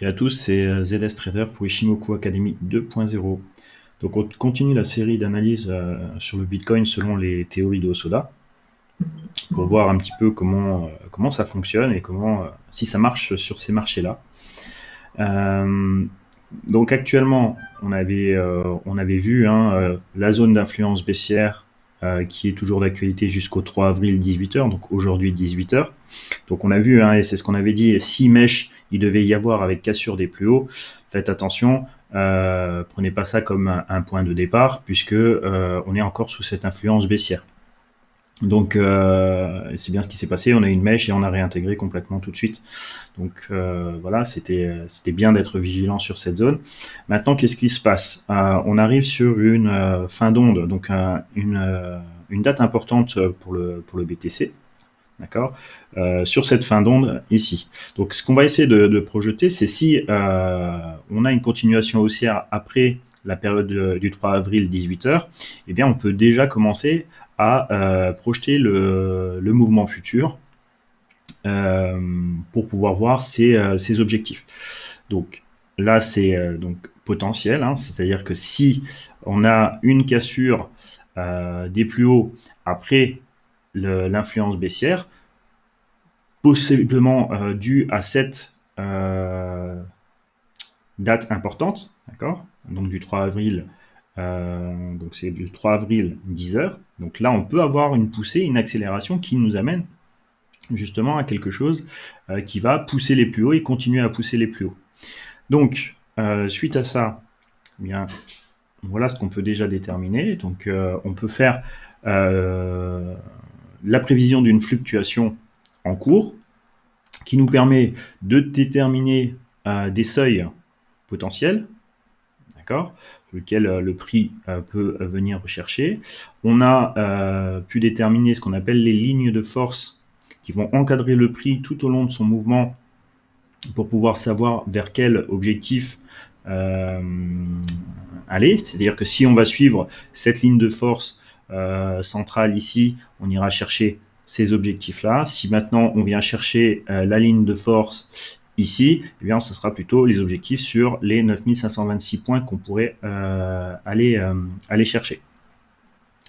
Et à tous, c'est ZS Trader pour Ishimoku Academy 2.0. Donc on continue la série d'analyses sur le Bitcoin selon les théories de Hosoda pour voir un petit peu comment ça fonctionne et si ça marche sur ces marchés-là. Donc actuellement, on avait vu la zone d'influence baissière qui est toujours d'actualité jusqu'au 3 avril 18h, donc aujourd'hui 18h. Donc on a vu, et c'est ce qu'on avait dit, si mèche il devait y avoir avec cassure des plus hauts, faites attention, prenez pas ça comme un point de départ, puisque on est encore sous cette influence baissière. Donc c'est bien ce qui s'est passé, on a une mèche et on a réintégré complètement tout de suite. Donc voilà, c'était bien d'être vigilant sur cette zone. Maintenant, qu'est-ce qui se passe? On arrive sur une fin d'onde, donc une date importante pour le BTC. D'accord, sur cette fin d'onde ici. Donc ce qu'on va essayer de projeter, c'est si on a une continuation haussière après la période du 3 avril 18h, eh bien on peut déjà commencer à projeter le mouvement futur pour pouvoir voir ses objectifs. Donc là c'est donc potentiel, c'est-à-dire que si on a une cassure des plus hauts après l'influence baissière, possiblement due à cette date importante, d'accord, donc du 3 avril, donc c'est du 3 avril 10h. Donc là, on peut avoir une poussée, une accélération qui nous amène justement à quelque chose qui va pousser les plus hauts et continuer à pousser les plus hauts. Donc, suite à ça, eh bien, voilà ce qu'on peut déjà déterminer. Donc, on peut faire la prévision d'une fluctuation en cours qui nous permet de déterminer des seuils potentiels, d'accord, sur lequel le prix peut venir rechercher. On a pu déterminer ce qu'on appelle les lignes de force qui vont encadrer le prix tout au long de son mouvement pour pouvoir savoir vers quel objectif aller. C'est-à-dire que si on va suivre cette ligne de force centrale ici, on ira chercher ces objectifs-là. Si maintenant on vient chercher la ligne de force ici, eh bien, ce sera plutôt les objectifs sur les 9526 points qu'on pourrait aller chercher.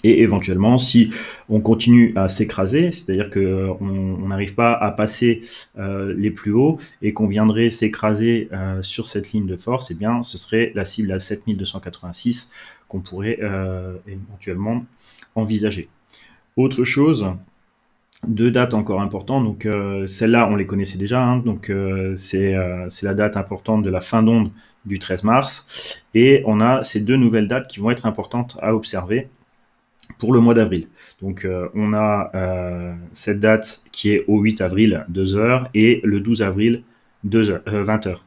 Et éventuellement, si on continue à s'écraser, c'est-à-dire qu'on n'arrive pas à passer les plus hauts et qu'on viendrait s'écraser sur cette ligne de force, eh bien, ce serait la cible à 7286 qu'on pourrait éventuellement envisager. Autre chose, deux dates encore importantes, donc celles-là on les connaissait déjà, donc c'est la date importante de la fin d'onde du 13 mars, et on a ces deux nouvelles dates qui vont être importantes à observer pour le mois d'avril. Donc on a cette date qui est au 8 avril 2h et le 12 avril 20h.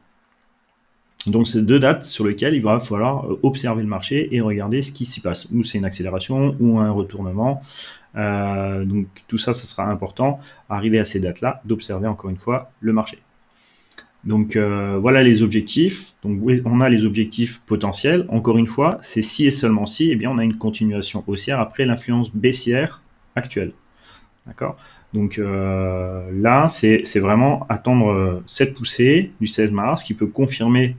Donc c'est deux dates sur lesquelles il va falloir observer le marché et regarder ce qui s'y passe, ou c'est une accélération ou un retournement. Donc tout ça, ce sera important, arrivé à ces dates-là, d'observer encore une fois le marché. Donc voilà les objectifs. Donc on a les objectifs potentiels. Encore une fois, c'est si et seulement si, eh bien on a une continuation haussière après l'influence baissière actuelle. D'accord. Donc là, c'est vraiment attendre cette poussée du 16 mars qui peut confirmer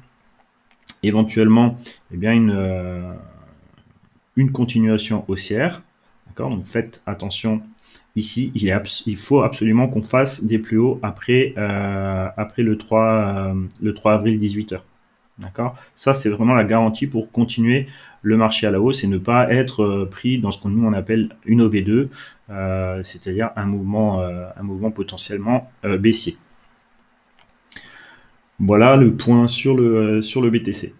éventuellement une continuation haussière. D'accord. Donc faites attention. Ici, il faut absolument qu'on fasse des plus hauts après le 3 avril 18h. D'accord. Ça, c'est vraiment la garantie pour continuer le marché à la hausse et ne pas être pris dans ce qu'on nous on appelle une OV2, c'est-à-dire un mouvement potentiellement baissier. Voilà le point sur le BTC.